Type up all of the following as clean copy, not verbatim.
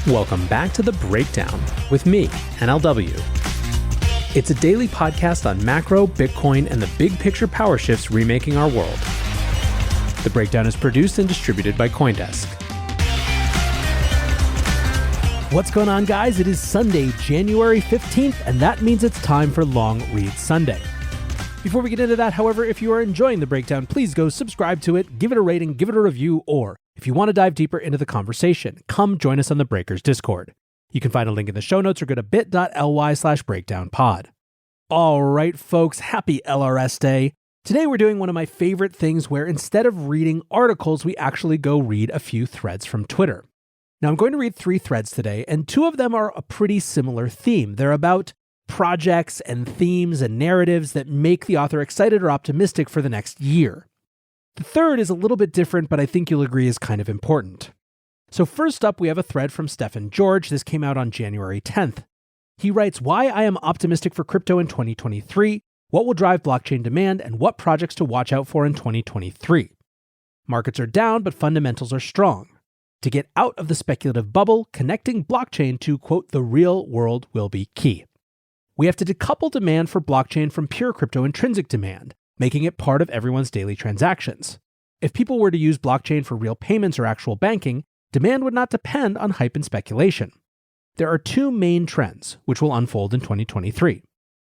Welcome back to The Breakdown with me, NLW. It's a daily podcast on macro, Bitcoin, and the big picture power shifts remaking our world. The Breakdown is produced and distributed by CoinDesk. What's going on, guys? It is Sunday, January 15th, and that means it's time for Long Read Sunday. Before we get into that, however, if you are enjoying The Breakdown, please go subscribe to it, give it a rating, give it a review, or if you want to dive deeper into the conversation, come join us on the Breakers Discord. You can find a link in the show notes or go to bit.ly/breakdownpod. All right, folks, happy LRS Day. Today we're doing one of my favorite things where instead of reading articles, we actually go read a few threads from Twitter. Now I'm going to read 3 threads today, and 2 of them are a pretty similar theme. They're about projects and themes and narratives that make the author excited or optimistic for the next year. The third is a little bit different, but I think you'll agree is kind of important. So first up, we have a thread from Stefan George. This came out on January 10th. He writes, "Why I am optimistic for crypto in 2023, what will drive blockchain demand, and what projects to watch out for in 2023. Markets are down, but fundamentals are strong. To get out of the speculative bubble, connecting blockchain to, quote, the real world will be key. We have to decouple demand for blockchain from pure crypto intrinsic demand, making it part of everyone's daily transactions. If people were to use blockchain for real payments or actual banking, demand would not depend on hype and speculation. There are 2 main trends, which will unfold in 2023.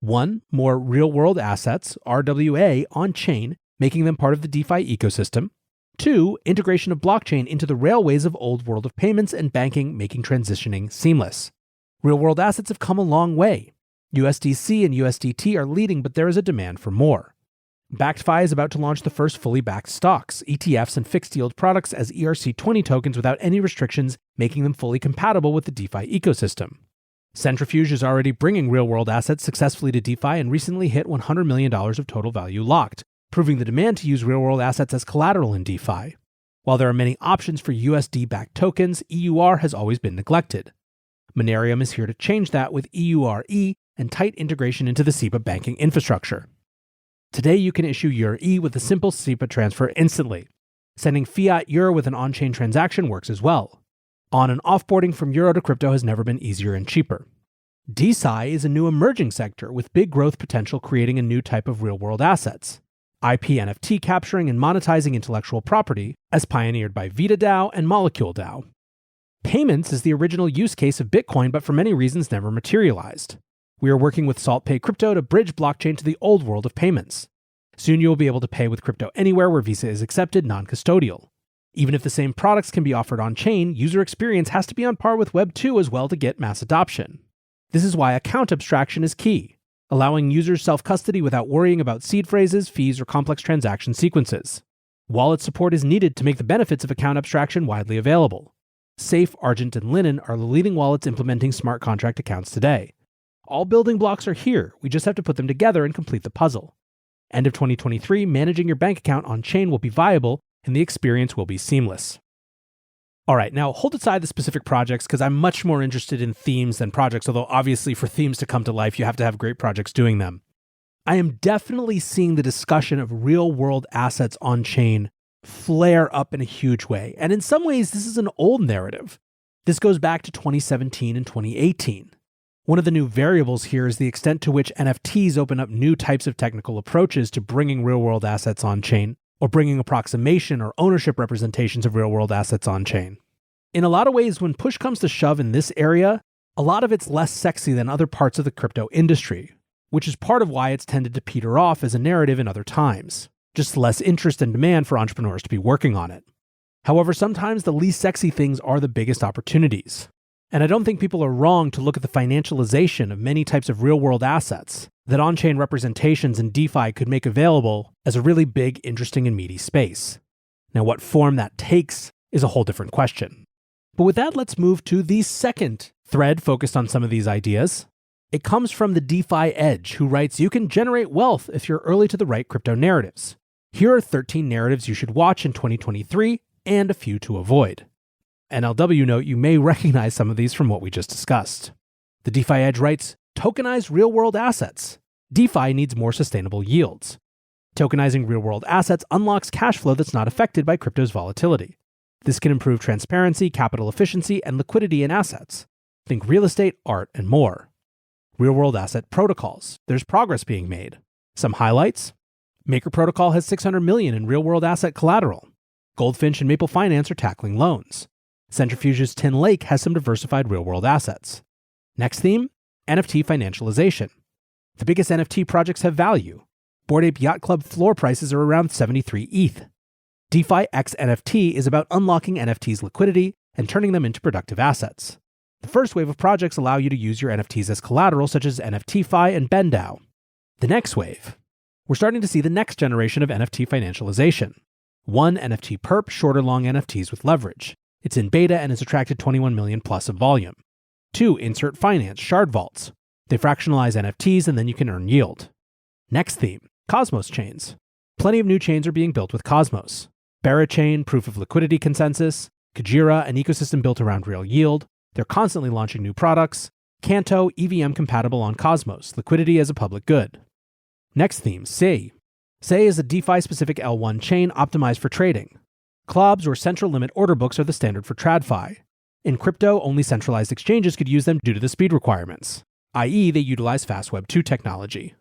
1, more real-world assets, RWA, on-chain, making them part of the DeFi ecosystem. 2, integration of blockchain into the railways of old world of payments and banking, making transitioning seamless. Real-world assets have come a long way. USDC and USDT are leading, but there is a demand for more. BackedFi is about to launch the first fully backed stocks, ETFs, and fixed yield products as ERC20 tokens without any restrictions, making them fully compatible with the DeFi ecosystem. Centrifuge is already bringing real-world assets successfully to DeFi and recently hit $100 million of total value locked, proving the demand to use real-world assets as collateral in DeFi. While there are many options for USD-backed tokens, EUR has always been neglected. Monerium is here to change that with EURE and tight integration into the SEPA banking infrastructure. Today, you can issue EURE with a simple SEPA transfer instantly. Sending fiat euro with an on-chain transaction works as well. On- and offboarding from euro to crypto has never been easier and cheaper. DeSci is a new emerging sector with big growth potential, creating a new type of real-world assets. IP NFT capturing and monetizing intellectual property, as pioneered by VitaDAO and Molecule DAO. Payments is the original use case of Bitcoin, but for many reasons never materialized. We are working with SaltPay Crypto to bridge blockchain to the old world of payments. Soon you will be able to pay with crypto anywhere where Visa is accepted, non-custodial. Even if the same products can be offered on-chain, user experience has to be on par with Web 2 as well to get mass adoption. This is why account abstraction is key, allowing users self-custody without worrying about seed phrases, fees, or complex transaction sequences. Wallet support is needed to make the benefits of account abstraction widely available. Safe, Argent, and Linen are the leading wallets implementing smart contract accounts today. All building blocks are here, we just have to put them together and complete the puzzle. End of 2023, managing your bank account on-chain will be viable, and the experience will be seamless. All right, now hold aside the specific projects because I'm much more interested in themes than projects, although obviously for themes to come to life, you have to have great projects doing them. I am definitely seeing the discussion of real-world assets on-chain flare up in a huge way, and in some ways, this is an old narrative. This goes back to 2017 and 2018. One of the new variables here is the extent to which NFTs open up new types of technical approaches to bringing real-world assets on-chain, or bringing approximation or ownership representations of real-world assets on-chain. In a lot of ways, when push comes to shove in this area, a lot of it's less sexy than other parts of the crypto industry, which is part of why it's tended to peter off as a narrative in other times. Just less interest and demand for entrepreneurs to be working on it. However, sometimes the least sexy things are the biggest opportunities. And I don't think people are wrong to look at the financialization of many types of real-world assets that on-chain representations in DeFi could make available as a really big, interesting, and meaty space. Now, what form that takes is a whole different question. But with that, let's move to the second thread focused on some of these ideas. It comes from the DeFi Edge, who writes, "You can generate wealth if you're early to the right crypto narratives. Here are 13 narratives you should watch in 2023 and a few to avoid." NLW note, you may recognize some of these from what we just discussed. The DeFi Edge writes, "Tokenize real-world assets. DeFi needs more sustainable yields. Tokenizing real-world assets unlocks cash flow that's not affected by crypto's volatility. This can improve transparency, capital efficiency, and liquidity in assets. Think real estate, art, and more. Real-world asset protocols. There's progress being made. Some highlights. Maker Protocol has $600 million in real-world asset collateral. Goldfinch and Maple Finance are tackling loans. Centrifuge's Tin Lake has some diversified real-world assets. Next theme, NFT financialization. The biggest NFT projects have value. Bored Ape Yacht Club floor prices are around 73 ETH. DeFi X NFT is about unlocking NFTs' liquidity and turning them into productive assets. The first wave of projects allow you to use your NFTs as collateral, such as NFTFi and BendDAO. The next wave. We're starting to see the next generation of NFT financialization. 1. NFT perp, shorter-long NFTs with leverage. It's in beta and has attracted 21 million plus of volume. 2. Insert finance, shard vaults. They fractionalize NFTs and then you can earn yield. Next theme, Cosmos chains. Plenty of new chains are being built with Cosmos. Barachain, proof of liquidity consensus. Kajira, an ecosystem built around real yield. They're constantly launching new products. Canto, EVM compatible on Cosmos, liquidity as a public good. Next theme, Sei. Sei is a DeFi-specific L1 chain optimized for trading. CLOBs or central limit order books are the standard for TradFi. In crypto, only centralized exchanges could use them due to the speed requirements, i.e. they utilize fast Web 2 technology.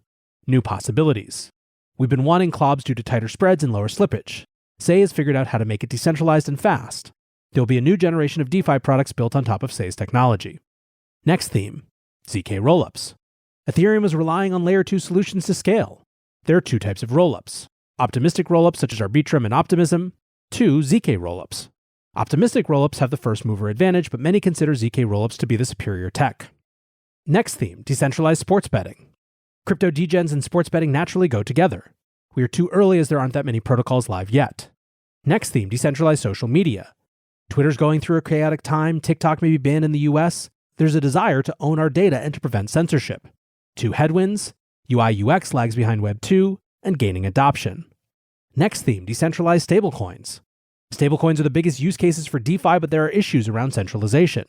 New possibilities. We've been wanting CLOBs due to tighter spreads and lower slippage. Sei has figured out how to make it decentralized and fast. There will be a new generation of DeFi products built on top of Sei's technology. Next theme, ZK rollups. Ethereum is relying on layer 2 solutions to scale. There are 2 types of rollups. Optimistic rollups such as Arbitrum and Optimism. 2. ZK rollups. Optimistic rollups have the first mover advantage, but many consider ZK rollups to be the superior tech. Next theme, decentralized sports betting. Crypto degens and sports betting naturally go together. We are too early as there aren't that many protocols live yet. Next theme, decentralized social media. Twitter's going through a chaotic time, TikTok may be banned in the US. There's a desire to own our data and to prevent censorship. 2 headwinds, UI UX lags behind Web 2, and gaining adoption. Next theme, decentralized stablecoins. Stablecoins are the biggest use cases for DeFi, but there are issues around centralization.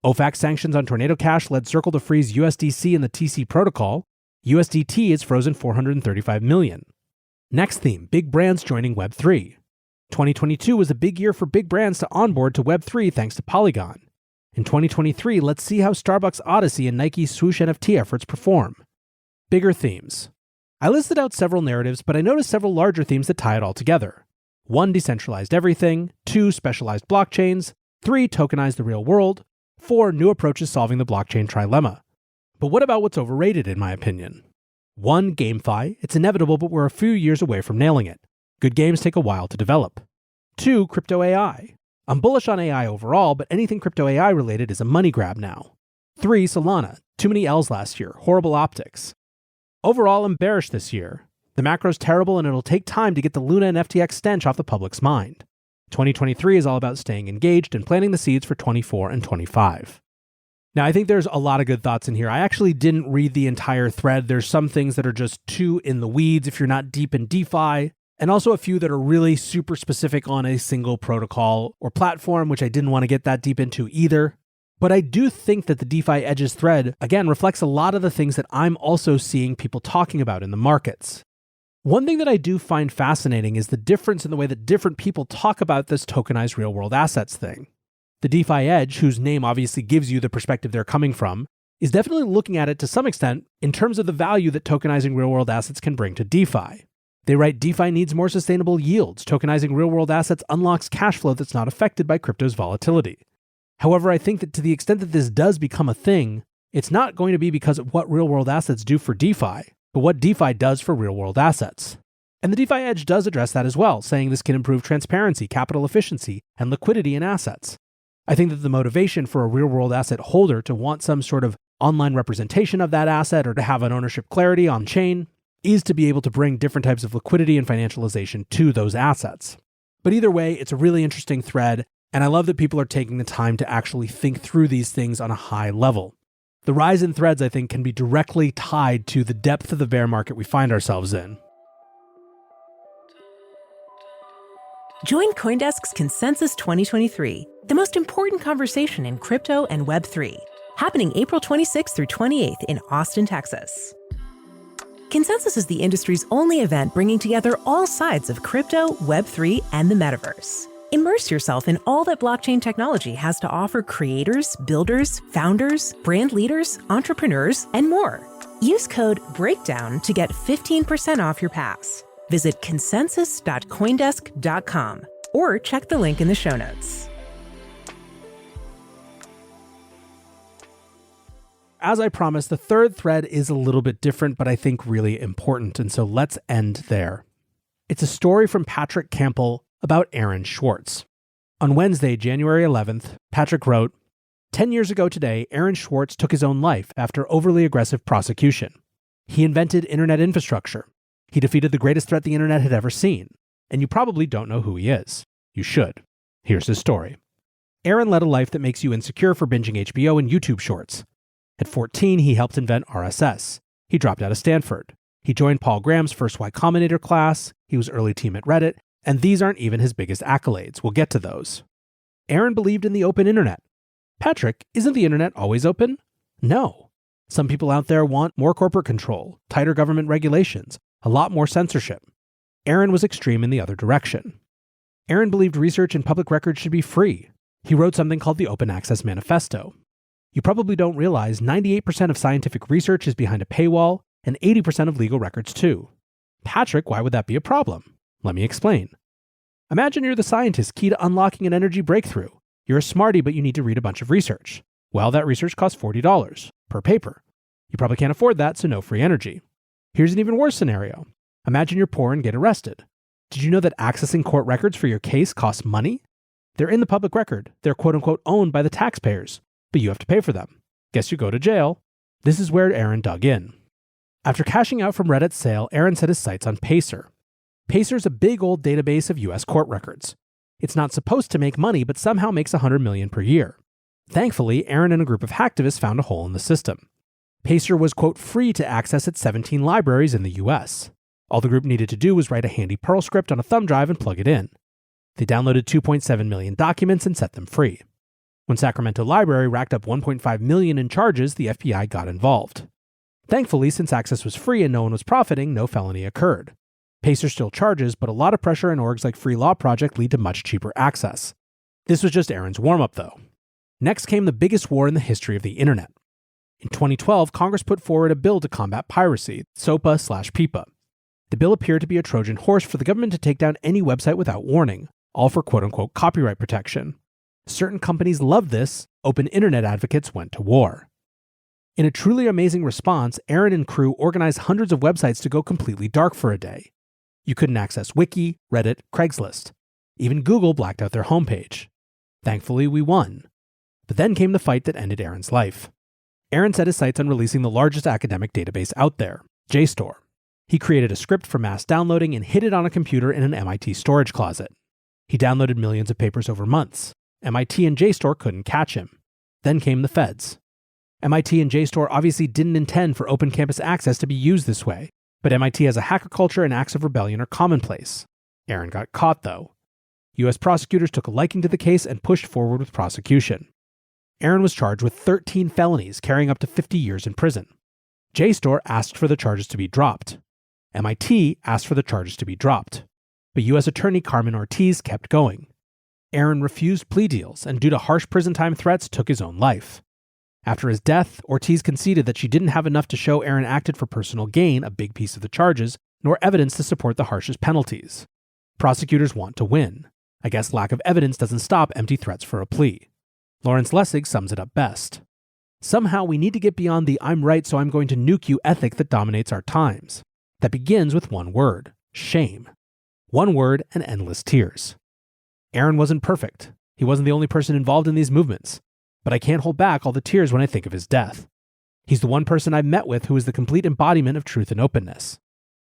OFAC sanctions on Tornado Cash led Circle to freeze USDC in the TC protocol. USDT is frozen $435 million. Next theme, big brands joining Web 3. 2022 was a big year for big brands to onboard to Web 3 thanks to Polygon. In 2023, let's see how Starbucks Odyssey and Nike Swoosh NFT efforts perform. Bigger themes. I listed out several narratives, but I noticed several larger themes that tie it all together. 1. Decentralized everything. 2. Specialized blockchains. 3. Tokenize the real world. 4. New approaches solving the blockchain trilemma. But what about what's overrated, in my opinion? 1. GameFi. It's inevitable, but we're a few years away from nailing it. Good games take a while to develop. 2. Crypto AI. I'm bullish on AI overall, but anything crypto AI related is a money grab now. 3. Solana. Too many L's last year. Horrible optics. Overall, I'm bearish this year. The macro's terrible and it'll take time to get the Luna and FTX stench off the public's mind. 2023 is all about staying engaged and planting the seeds for 24 and 25. Now, I think there's a lot of good thoughts in here. I actually didn't read the entire thread. There's some things that are just too in the weeds if you're not deep in DeFi, and also a few that are really super specific on a single protocol or platform, which I didn't want to get that deep into either. But I do think that the DeFi Edges thread, again, reflects a lot of the things that I'm also seeing people talking about in the markets. One thing that I do find fascinating is the difference in the way that different people talk about this tokenized real-world assets thing. The DeFi Edge, whose name obviously gives you the perspective they're coming from, is definitely looking at it to some extent in terms of the value that tokenizing real-world assets can bring to DeFi. They write, DeFi needs more sustainable yields. Tokenizing real-world assets unlocks cash flow that's not affected by crypto's volatility. However, I think that to the extent that this does become a thing, it's not going to be because of what real-world assets do for DeFi, but what DeFi does for real-world assets. And the DeFi Edge does address that as well, saying this can improve transparency, capital efficiency, and liquidity in assets. I think that the motivation for a real-world asset holder to want some sort of online representation of that asset or to have an ownership clarity on chain is to be able to bring different types of liquidity and financialization to those assets. But either way, it's a really interesting thread, and I love that people are taking the time to actually think through these things on a high level. The rise in threads, I think, can be directly tied to the depth of the bear market we find ourselves in. Join CoinDesk's Consensus 2023, the most important conversation in crypto and Web3, happening April 26th through 28th in Austin, Texas. Consensus is the industry's only event bringing together all sides of crypto, Web3, and the metaverse. Immerse yourself in all that blockchain technology has to offer creators, builders, founders, brand leaders, entrepreneurs, and more. Use code BREAKDOWN to get 15% off your pass. Visit consensus.coindesk.com or check the link in the show notes. As I promised, the third thread is a little bit different, but I think really important, and so let's end there. It's a story from Patrick Campbell about Aaron Swartz. On Wednesday, January 11th, Patrick wrote, 10 years ago today, Aaron Swartz took his own life after overly aggressive prosecution. He invented internet infrastructure. He defeated the greatest threat the internet had ever seen. And you probably don't know who he is. You should. Here's his story. Aaron led a life that makes you insecure for binging HBO and YouTube shorts. At 14, he helped invent RSS. He dropped out of Stanford. He joined Paul Graham's first Y Combinator class. He was early team at Reddit. And these aren't even his biggest accolades. We'll get to those. Aaron believed in the open internet. Patrick, isn't the internet always open? No. Some people out there want more corporate control, tighter government regulations, a lot more censorship. Aaron was extreme in the other direction. Aaron believed research and public records should be free. He wrote something called the Open Access Manifesto. You probably don't realize 98% of scientific research is behind a paywall, and 80% of legal records too. Patrick, why would that be a problem? Let me explain. Imagine you're the scientist key to unlocking an energy breakthrough. You're a smarty, but you need to read a bunch of research. Well, that research costs $40 per paper. You probably can't afford that, so no free energy. Here's an even worse scenario. Imagine you're poor and get arrested. Did you know that accessing court records for your case costs money? They're in the public record. They're quote-unquote owned by the taxpayers, but you have to pay for them. Guess you go to jail. This is where Aaron dug in. After cashing out from Reddit's sale, Aaron set his sights on Pacer. Pacer's a big old database of US court records. It's not supposed to make money, but somehow makes $100 million per year. Thankfully, Aaron and a group of hacktivists found a hole in the system. Pacer was, quote, free to access at 17 libraries in the US. All the group needed to do was write a handy Perl script on a thumb drive and plug it in. They downloaded 2.7 million documents and set them free. When Sacramento Library racked up 1.5 million in charges, the FBI got involved. Thankfully, since access was free and no one was profiting, no felony occurred. Pacer still charges, but a lot of pressure on orgs like Free Law Project lead to much cheaper access. This was just Aaron's warm-up, though. Next came the biggest war in the history of the internet. In 2012, Congress put forward a bill to combat piracy, SOPA/PIPA. The bill appeared to be a Trojan horse for the government to take down any website without warning, all for quote-unquote copyright protection. Certain companies loved this, open internet advocates went to war. In a truly amazing response, Aaron and crew organized hundreds of websites to go completely dark for a day. You couldn't access Wiki, Reddit, Craigslist. Even Google blacked out their homepage. Thankfully, we won. But then came the fight that ended Aaron's life. Aaron set his sights on releasing the largest academic database out there, JSTOR. He created a script for mass downloading and hid it on a computer in an MIT storage closet. He downloaded millions of papers over months. MIT and JSTOR couldn't catch him. Then came the feds. MIT and JSTOR obviously didn't intend for open campus access to be used this way, but MIT has a hacker culture and acts of rebellion are commonplace. Aaron got caught, though. US prosecutors took a liking to the case and pushed forward with prosecution. Aaron was charged with 13 felonies, carrying up to 50 years in prison. JSTOR asked for the charges to be dropped. MIT asked for the charges to be dropped. But US Attorney Carmen Ortiz kept going. Aaron refused plea deals and due to harsh prison time threats took his own life. After his death, Ortiz conceded that she didn't have enough to show Aaron acted for personal gain, a big piece of the charges, nor evidence to support the harshest penalties. Prosecutors want to win. I guess lack of evidence doesn't stop empty threats for a plea. Lawrence Lessig sums it up best. Somehow we need to get beyond the I'm right so I'm going to nuke you ethic that dominates our times. That begins with one word, shame. One word and endless tears. Aaron wasn't perfect. He wasn't the only person involved in these movements. But I can't hold back all the tears when I think of his death. He's the one person I've met with who is the complete embodiment of truth and openness.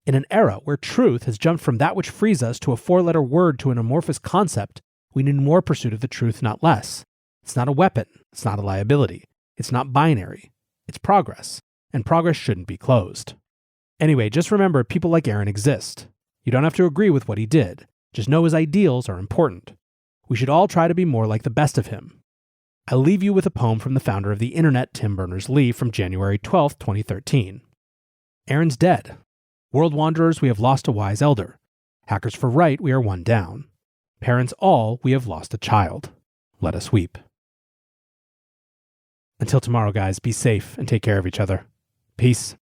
In an era where truth has jumped from that which frees us to a four-letter word to an amorphous concept, we need more pursuit of the truth, not less. It's not a weapon. It's not a liability. It's not binary. It's progress. And progress shouldn't be closed. Anyway, just remember people like Aaron exist. You don't have to agree with what he did. Just know his ideals are important. We should all try to be more like the best of him. I'll leave you with a poem from the founder of the internet, Tim Berners-Lee, from January 12, 2013. Aaron's dead. World wanderers, we have lost a wise elder. Hackers for right, we are one down. Parents all, we have lost a child. Let us weep. Until tomorrow, guys, be safe and take care of each other. Peace.